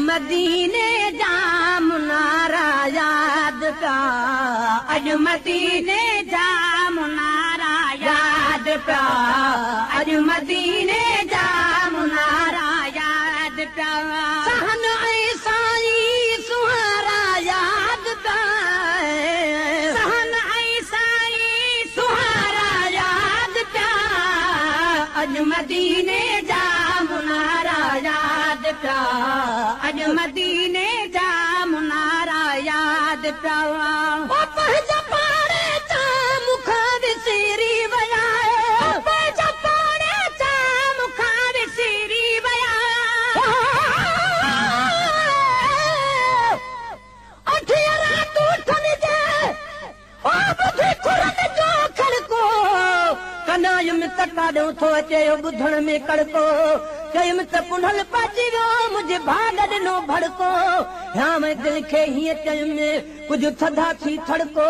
मदीने जा मुनारा याद पिया अज मदीने जा मुनारा याद पिया अज मदीने जा मुनारा याद पिया सहन ऐसा सुहारा याद पिया सहन ऐसा सुहारा याद पिया अज मदीने जा मुनारा याद पिया अज मदीने जा मुनारा याद पिया काॾों थो अचे ॿुधण में कड़को चयुमि त पुनल पची वियो मुंहिंजे भाग ॾिनो भड़को ध्यान दिलि खे हीअं चयुमि कुझु थधा थी थड़को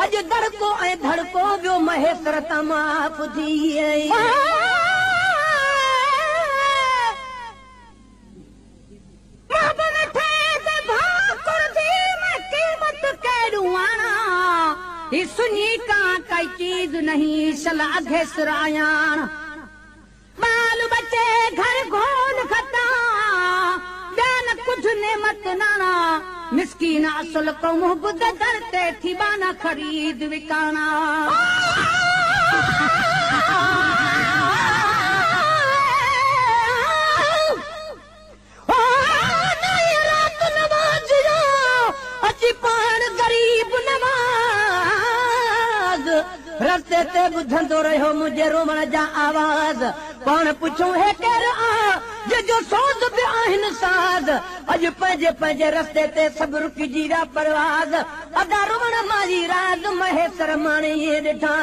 अॼु दड़को ऐं धड़को वियो महेश्वर तमाम पुजी सुनी का कई चीज नहीं सलाह घेसरायान बाल बच्चे घर घोल खता बयान कुछ नेमत नाना मिस्कीन असल कौम बुध करते थी बाना खरीद विकाना रस्ते ते ॿुधंदो रहियो मुंहिंजे रोमण जा आवाज़ पाण पुछूं हे केरु आ जो सोच पिया आहिनि साज़ अॼु पंहिंजे पंहिंजे रस्ते ते सभु रुकिजी विया परवाज़ अदा रोमण मारी राज महेश्वर माणी ॾिठा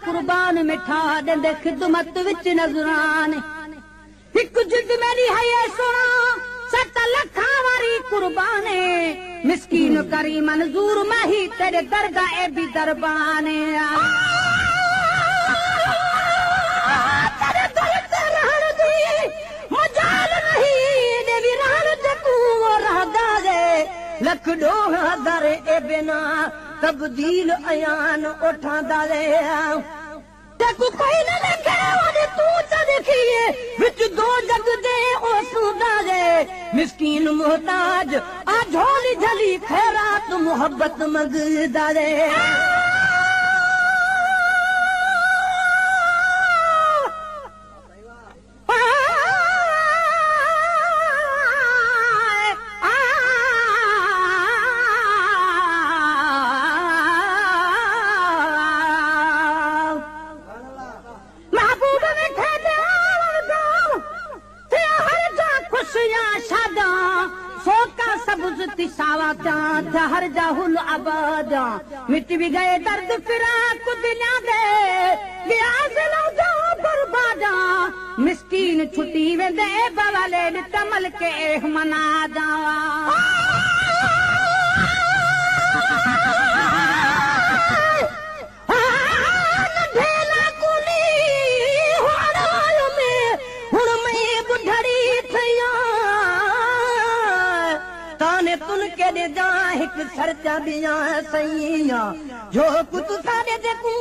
कुर्बान मिठा ॾंदे ख़िदमत विच नज़रान हिकु जिद मेरी है सुना 7 लख वारी कुर्बाने मिस्कीन करी मंजूर माही तेरे दरगाह ए भी दरबाने तेरे दर ते रहण दी मजाल नहीं देवी रहण जकू रहदा जे लख ॾोह हज़ार ए बिना तब्दील अयान उठांदा रे तू कोई न देखे वने तू त देखिए विच दो जग दे ओ सुदा रे मिस्कीन मोहताज आ झोली झली खैरात मोहब्बत मंगदा रे हर जाहुल आबादा मिट भी गए दर्द फिराक दुनिया दे बर्बादा मिस्कीन छुटी वेंदे बवाले तमल के मनादा सरचा बिया सैया जो कुछ सारे देखू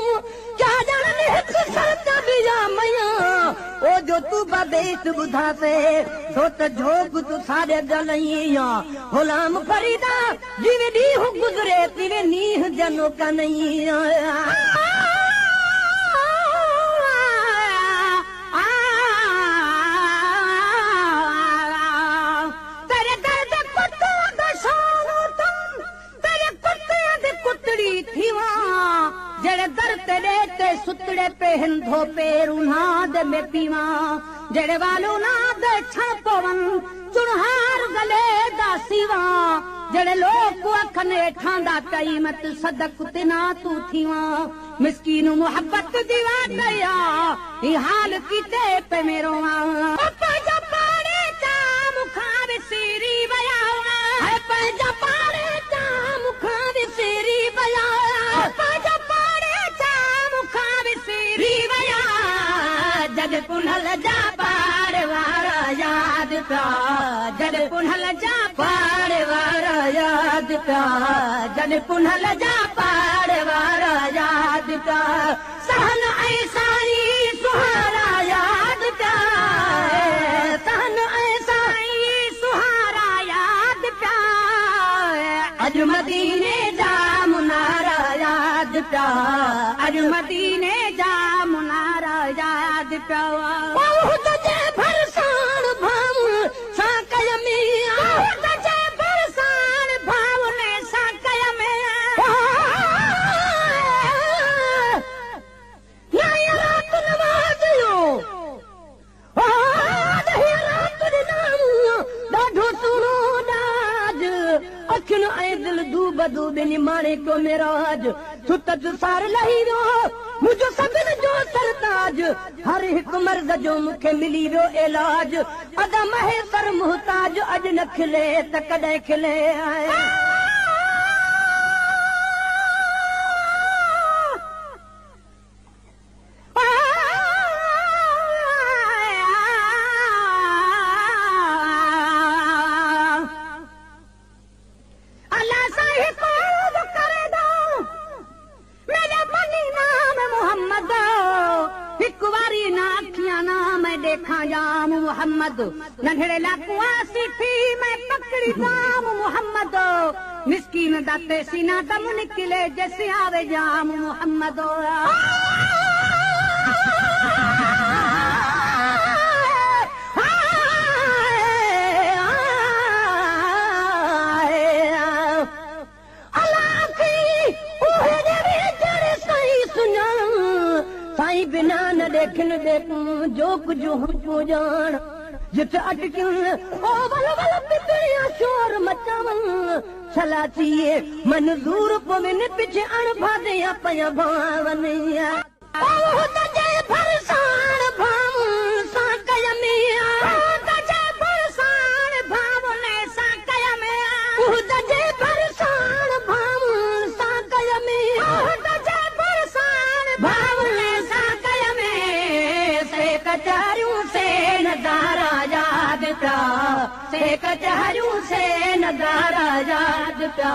क्या जाने सरचा बिया मैया ओ जो तू बदेश बुधा से सो त जो कुछ सारे गलैया गुलाम फरीदा जिवे दी हो गुजरे तिवे नीह जनो कन्हैया जड़े दर तेरे ते सुतड़े पे हिंदो पेरू नाद में पीवा जड़े वालू नाद छा पवन चुनहार गले दा सीवा जड़े लोग को अखने ठांदा कई मत सदक तिना तू थीवा मिस्कीन मोहब्बत दीवा दया ई हाल कीते पे मेरो पंहिंजा पाड़े चा मुखा विसिरी वया है पंहिंजा पाड़े चा मुखा विसिरी वया पंहिंजा पाड़े चा मुखा विसिरी वया जग कुंडल जा पाड़ वारा याद का जग कुंडल जा पाड़ वारा याद का जग कुंडल जा पाड़ वारा याद का सहन ऐसा ही सुहारा याद का सहन ऐसा ही सुहारा याद का अज मदीने जा मुनारा याद का अज मदीने जा मुनारा याद का बहुत जे भरसाण भाव सा कय में बहुत जे भरसाण भाव ने सा कय में ना रात नवाज़ियो नहीं रात नाम ॾाढो सुनो दाज अखिन ऐं दिल दू बदू बिनी माणे को मेराज सुतत सार लही वियो मुझो सभिन जो सरताज हर हिकु मर्द जो मूंखे मिली वियो इलाज अदा महे सर मुहताज अॼु न खिले त कॾहिं खिले मोहम्मद नंढड़े लाकुआ थी मैं पकड़ी जाम मोहम्मद मिस्कीन दाते सीना दम निकले जैसे आवे जाम मोहम्मद साईं बिना न देखन देखूं जो कुछ हो जान जिथे अटक्यूं ओ वल वल पितरिया शोर मचावन छलाचिए मंजूर पवन पिछे अणभादिया पया भावनिया ओ तजे भरसाण भाव सा कय मिया ओ तजे भरसाण भाव ने सा कय मिया ओ तजे भरसाण भाव सा कय मिया ओ तजे भरसाण भाव ने सा कय में से कचारियों से नजारा याद का से कचहरियों से नजारा याद का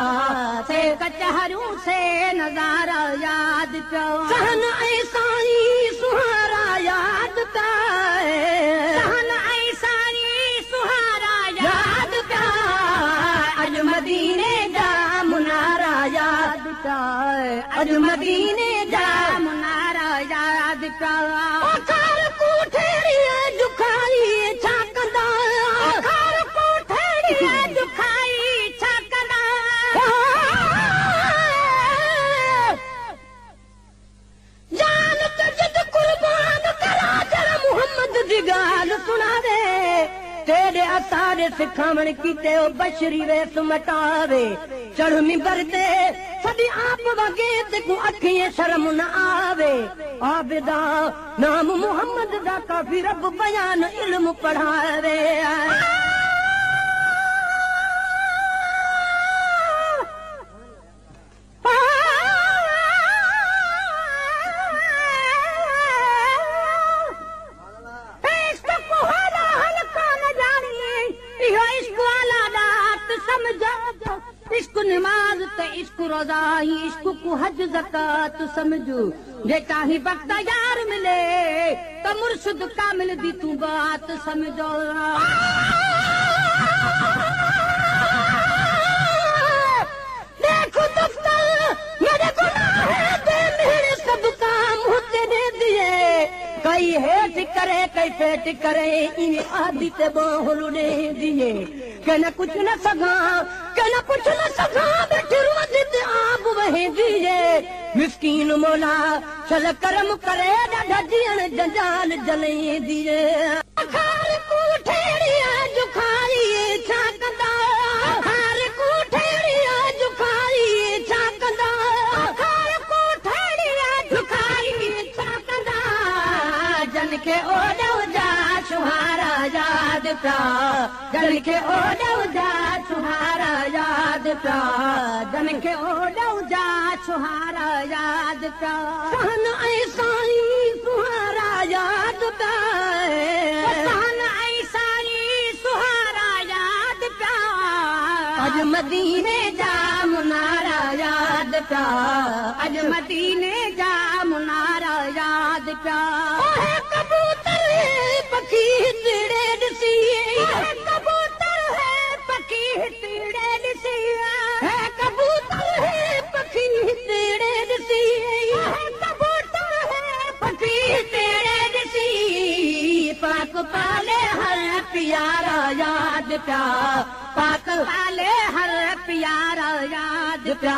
से कचहरियों से नजारा याद का सहन ऐसा ही सुहारा याद का सहन ऐसा ही सुहारा याद का अज मदीने जा मुनारा याद का अज मदीने जा मुनारा याद का दुखाई छा कंदा दुखाई छा कंदा जान तजद कुर्बान करा जरा मोहम्मद दी गाल सुना दे तेरे असारे सिखावण कीते ओ बशरी वेस मटावे चढ़ मिंबर ते सदी आप वगे ते को अखिए शर्म न आवे आबिदा नाम मोहम्मद दा काफी रब बयान इल्म पढ़ावे इश्क नमाज ते इश्क रोजा ही इश्क को हज ज़कात समझो जेका ही वक्त यार मिले तो मुर्शिद कामिल दी तू बात समझो देखो दफ्तर मेरे गुनाह दे मेरे सब काम होते दे दिए कई हेठ करे कई पेट करे इन आदि ते बाहुल दे दिए कहना कुछ न सगा कहना कुछ न सगा बैठे रोज आप वही दिए मिस्कीन मौला चल करम करे ढजियन जंजाल जले दिए खार को ठेड़िया जुखाई छा कंदा खार को पिया जन खे ओॾो जा छुहारा याद पिया जन खे ओॾो जा छुहारा याद पिया सहन ऐं साईं सुहारा याद पिया सहन ऐं साईं सुहारा याद पिया अॼु मदीने जा मुनारा याद पिया अॼु मदीने जा मुनारा याद पिया कबूतर पखी तिड़े ॾिसी कबूतर है पखी तिड़े ॾिसी कबूतर है पखी तिड़े ॾिसी कबूतर है पखी तिड़े ॾिसी पाक पाले हर प्यारा याद पिया पाक पाले हर प्यारा याद पिया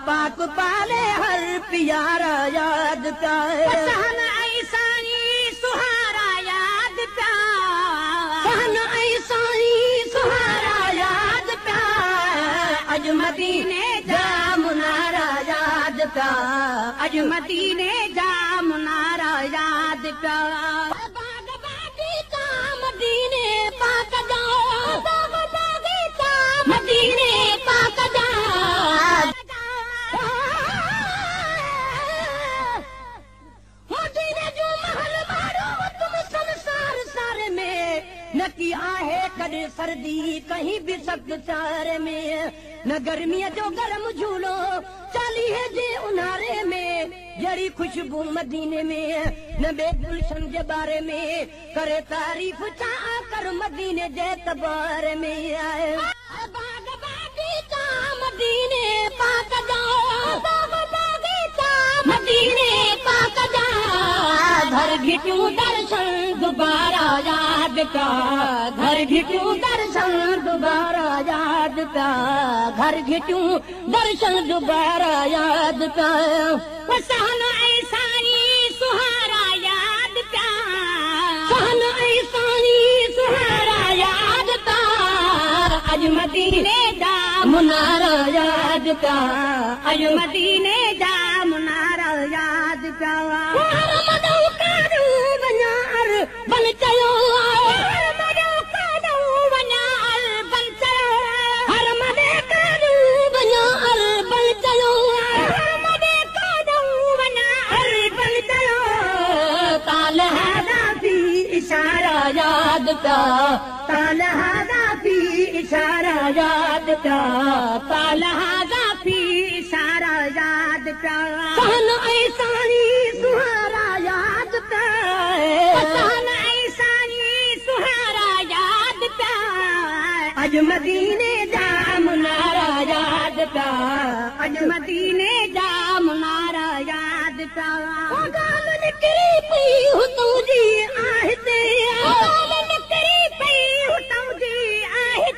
पाक पाले हर प्यारा याद पिया सहन ऐं साईं सुहारा याद पिया सहन ऐं साईं सुहारा याद पिया अॼु मदीने जा मुनारा याद पिया अॼु मदीने जा मुनारा याद पिया मदीने पाक जा मदीने पाक जा मदीने जो महल मारो तुम संसार सारे में न की आहे कॾहिं सर्दी कहीं बि सख़्त चार में न गर्मीअ जो गरम झूलो चालीहे जे उन्हारे में जहिड़ी खुशबू मदीने में न ॿिए गुलशन जे बारे में करे तारीफ़ छा कर मदीने जे तबारे में आहे मदीने पाक जा मदीने पाक जा घर घिटियूं दर्शन दुबारा याद पिया घर घिटियूं दर्शन दुबारा याद पिया घर घिटियूं दर्शन दुबारा याद पिया सहन ऐं साईं सुहारा याद पिया सहन ऐं साईं सुहारा याद पिया अॼु मदीने जा मुनारा याद पिया अॼु मदीने जा मुनारा याद पिया बन चयो इशारा याद पिया तालहादा फी इशारा याद पिया तालहादा फी इशारा याद पिया सहन ऐं साईं सुहारा याद पिया सहन ऐं साईं सुहारा याद पिया अॼु मदीने जा मुनारा याद पिया अॼु मदीने जा मुनारा याद पिया निकिरी पई हुतां जी आहे निकिरी पई हुतां जी आहे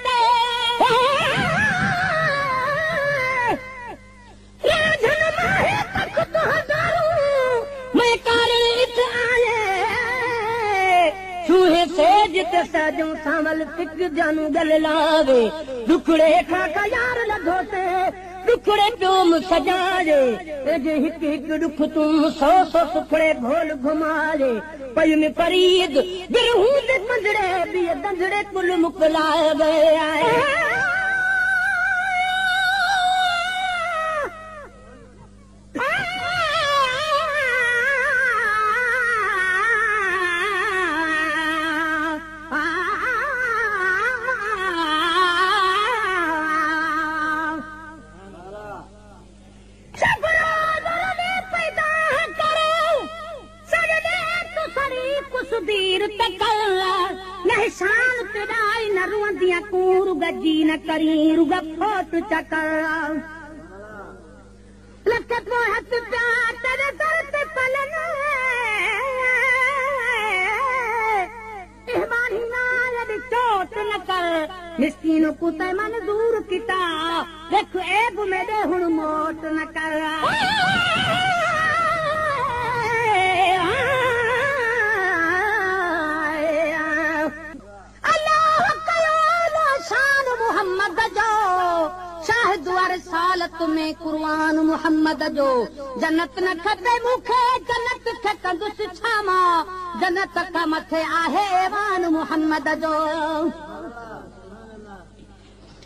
राजन माहे तख़्त हज़ारूं मैं कारण इत आए छूहे से जित सजूं सावल फिक जानू गल लावे दुखड़े खाका यार लधोते दुखड़े प्योम सजाए हिकु हिकु दुख तूं सौ सौ सुखड़े घोल घुमाए पई में परीद बिरहूं दे पंजड़े बि दंदड़े कुल मुकलाए गए आए गजी न करी रुग फोट चकर लख तो हथ प्यार तेरे दर पे पलन इहमानी नाल चोट न कर मिस्कीनों को ते मंजूर किता देख ऐब में दे हुण मोट न कर साल रसालत में कुर्बान मोहम्मद जो जन्नत न खपे मूंखे जन्नत खे कंदुसि छामा जन्नत खां मथे आहे ऐवान मोहम्मद जो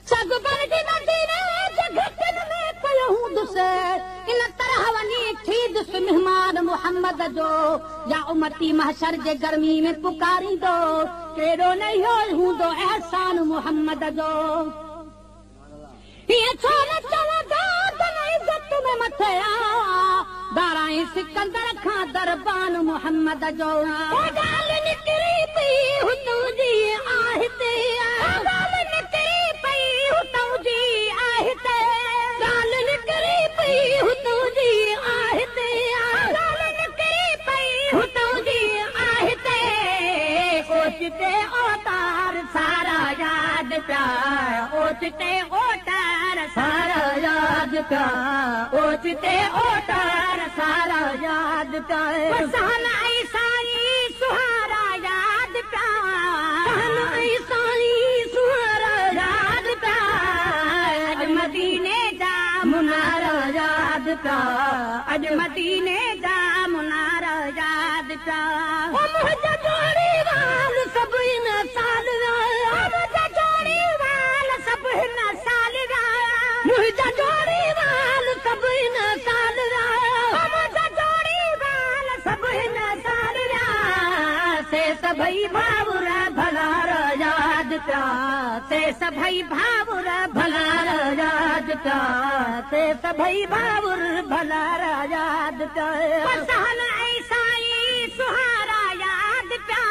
सगुबर जी मदीने जगतन में पयो हूंदुसि इन तरह वञी थींदुसि मेहमान मोहम्मद जो या उमती महशर जे गर्मी में पुकारींदो कहिड़ो न इहो हूंदो एहसान मोहम्मद जो हीअं छो न चवंदा इज़त में मथे दाराई सिकंदर खां दरबान मोहम्मद जो ॻाल्हि निकिरी पई हुतूं जी आहिते ॻाल्हि निकिरी पई हुतूं जी आहिते ॻाल्हि निकिरी पई हुतूं जी आहिते ॻाल्हि निकिरी पई हुतूं जी आहिते ओचिते ओतार सारा यादि पिया ओचिते ओतार सारा यादि पिया ओचिते ओतार सारा यादि पिया सन ऐं साईं सुहारा यादि पिया सन ऐं साईं सुहारा यादि पिया अॼु मदीने जा मुनारा यादि पिया अॼु मदीने जा मुनारा यादि पिया मुंहिंजा जोड़ी वाल सभु हिन साल मुंहिंजा जोड़ी वाल सभु हिन साल मुंहिंजा जोड़ी वाल सभु हिन साल मुंहिंजा जोड़ी वाल सभु हिन साल से सभई भाउर भलार यादि पिया से सभई भाउर भलार यादि पिया से सभई भाउर भलार यादि पिया सहन ऐं साईं सुहारा यादि पिया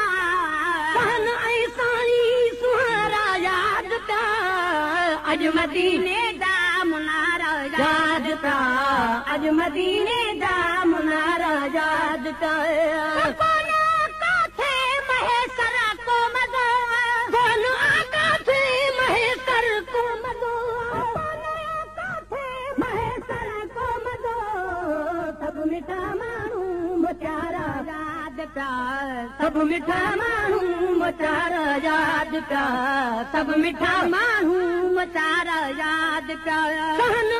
सहन ऐं साईं सुहारा यादि पिया अॼु मदीने जा मुनारा यादि पिया अॼु मदीने जा मुनारा यादि पिया काथे महेसर को मदो कोन काथे महेसर को मदो काथे महेसर को मदो सभु मिठा माण्हू मुचारा यादि पिया सभु मिठा माण्हू मुचारा यादि पिया सभु मिठा माण्हू मुचारा यादि पिया सहन